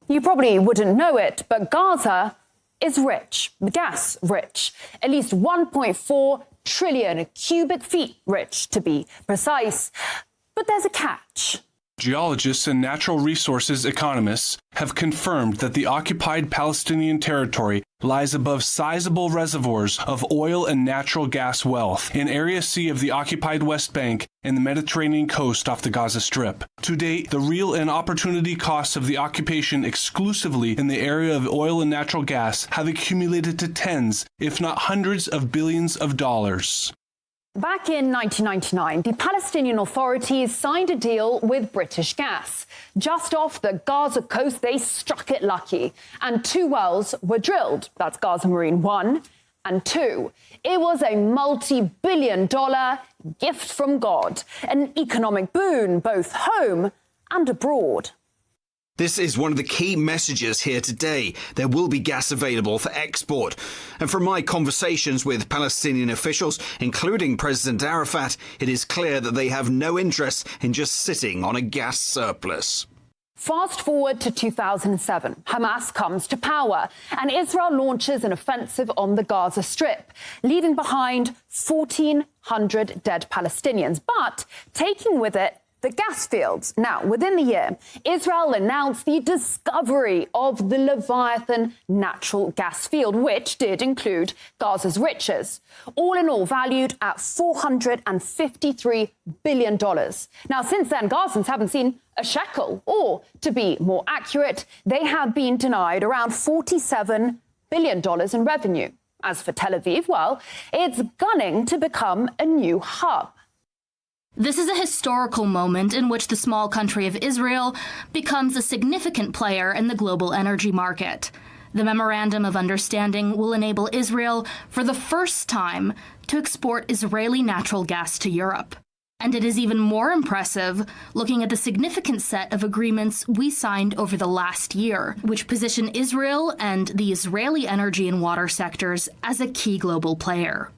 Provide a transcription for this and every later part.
You probably wouldn't know it, but Gaza is rich, gas rich, at least 1.4 trillion cubic feet rich, to be precise. But there's a catch. Geologists and natural resources economists have confirmed that the occupied Palestinian territory lies above sizable reservoirs of oil and natural gas wealth in Area C of the occupied West Bank and the Mediterranean coast off the Gaza Strip. To date, the real and opportunity costs of the occupation exclusively in the area of oil and natural gas have accumulated to tens, if not hundreds of billions of dollars. Back in 1999, the Palestinian authorities signed a deal with British Gas. Just off the Gaza coast, they struck it lucky, and 2 wells were drilled. That's Gaza Marine 1 and 2. It was a multi-billion-dollar gift from God, an economic boon both home and abroad. This is one of the key messages here today. There will be gas available for export. And from my conversations with Palestinian officials, including President Arafat, it is clear that they have no interest in just sitting on a gas surplus. Fast forward to 2007, Hamas comes to power and Israel launches an offensive on the Gaza Strip, leaving behind 1,400 dead Palestinians, but taking with it the gas fields. Now, within the year, Israel announced the discovery of the Leviathan natural gas field, which did include Gaza's riches, all in all valued at $453 billion. Now, since then, Gazans haven't seen a shekel, or to be more accurate, they have been denied around $47 billion in revenue. As for Tel Aviv, well, it's gunning to become a new hub. This is a historical moment in which the small country of Israel becomes a significant player in the global energy market. The Memorandum of Understanding will enable Israel, for the first time, to export Israeli natural gas to Europe. And it is even more impressive looking at the significant set of agreements we signed over the last year, which position Israel and the Israeli energy and water sectors as a key global player.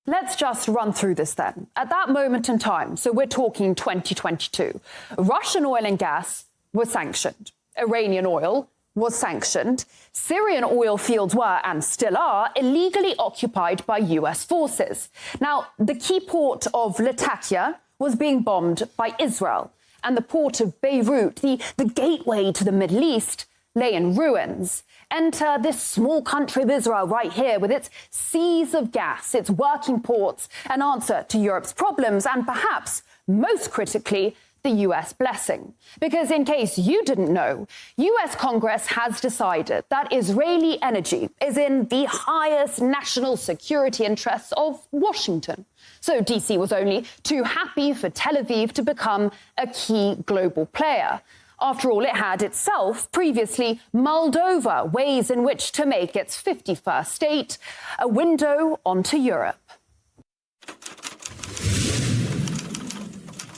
Let's just run through this then. At that moment in time, so we're talking 2022, Russian oil and gas was sanctioned. Iranian oil was sanctioned. Syrian oil fields were, and still are, illegally occupied by US forces. Now, the key port of Latakia was being bombed by Israel, and the port of Beirut, the gateway to the Middle East, lay in ruins. Enter this small country of Israel right here with its seas of gas, its working ports, an answer to Europe's problems, and perhaps, most critically, the US blessing. Because in case you didn't know, US Congress has decided that Israeli energy is in the highest national security interests of Washington. So DC was only too happy for Tel Aviv to become a key global player. After all, it had itself previously mulled over ways in which to make its 51st state a window onto Europe.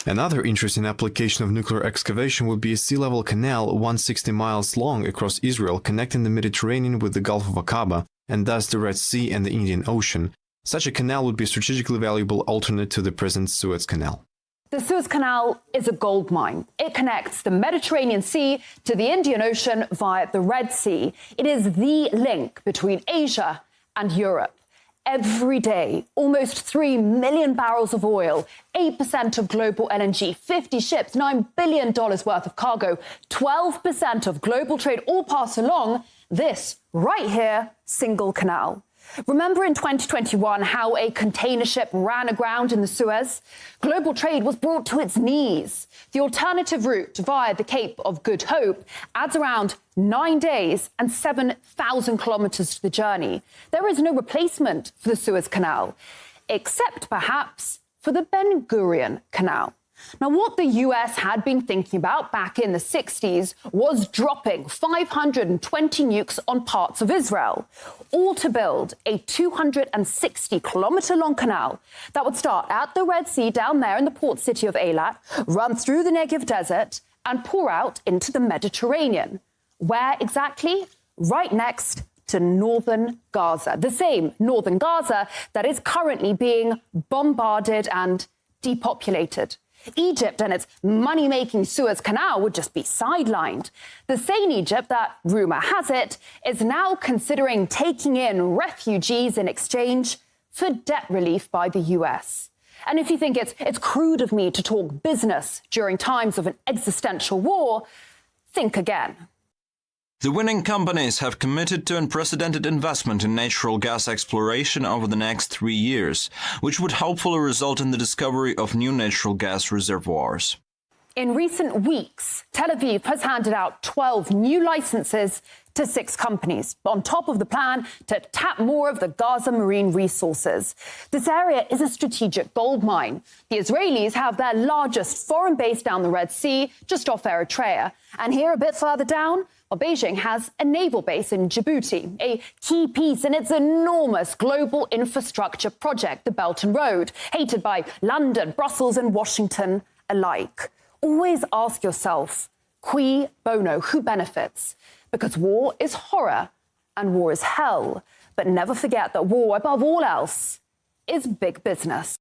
Another interesting application of nuclear excavation would be a sea-level canal 160 miles long across Israel, connecting the Mediterranean with the Gulf of Aqaba and thus the Red Sea and the Indian Ocean. Such a canal would be a strategically valuable alternate to the present Suez Canal. The Suez Canal is a gold mine. It connects the Mediterranean Sea to the Indian Ocean via the Red Sea. It is the link between Asia and Europe. Every day, almost 3 million barrels of oil, 8% of global LNG, 50 ships, $9 billion worth of cargo, 12% of global trade all pass along this right here single canal. Remember in 2021 how a container ship ran aground in the Suez? Global trade was brought to its knees. The alternative route via the Cape of Good Hope adds around 9 days and 7,000 kilometers to the journey. There is no replacement for the Suez Canal, except perhaps for the Ben Gurion Canal. Now, what the US had been thinking about back in the 60s was dropping 520 nukes on parts of Israel, all to build a 260-kilometer-long canal that would start at the Red Sea down there in the port city of Eilat, run through the Negev desert, and pour out into the Mediterranean. Where exactly? Right next to northern Gaza, the same northern Gaza that is currently being bombarded and depopulated. Egypt and its money-making Suez Canal would just be sidelined. The same Egypt that, rumour has it, is now considering taking in refugees in exchange for debt relief by the US. And if you think it's crude of me to talk business during times of an existential war, think again. The winning companies have committed to unprecedented investment in natural gas exploration over the next 3 years, which would hopefully result in the discovery of new natural gas reservoirs. In recent weeks, Tel Aviv has handed out 12 new licenses to 6 companies, on top of the plan to tap more of the Gaza marine resources. This area is a strategic gold mine. The Israelis have their largest foreign base down the Red Sea, just off Eritrea. And here, a bit further down, Beijing has a naval base in Djibouti, a key piece in its enormous global infrastructure project, the Belt and Road, hated by London, Brussels and Washington alike. Always ask yourself, cui bono, who benefits? Because war is horror and war is hell. But never forget that war, above all else, is big business.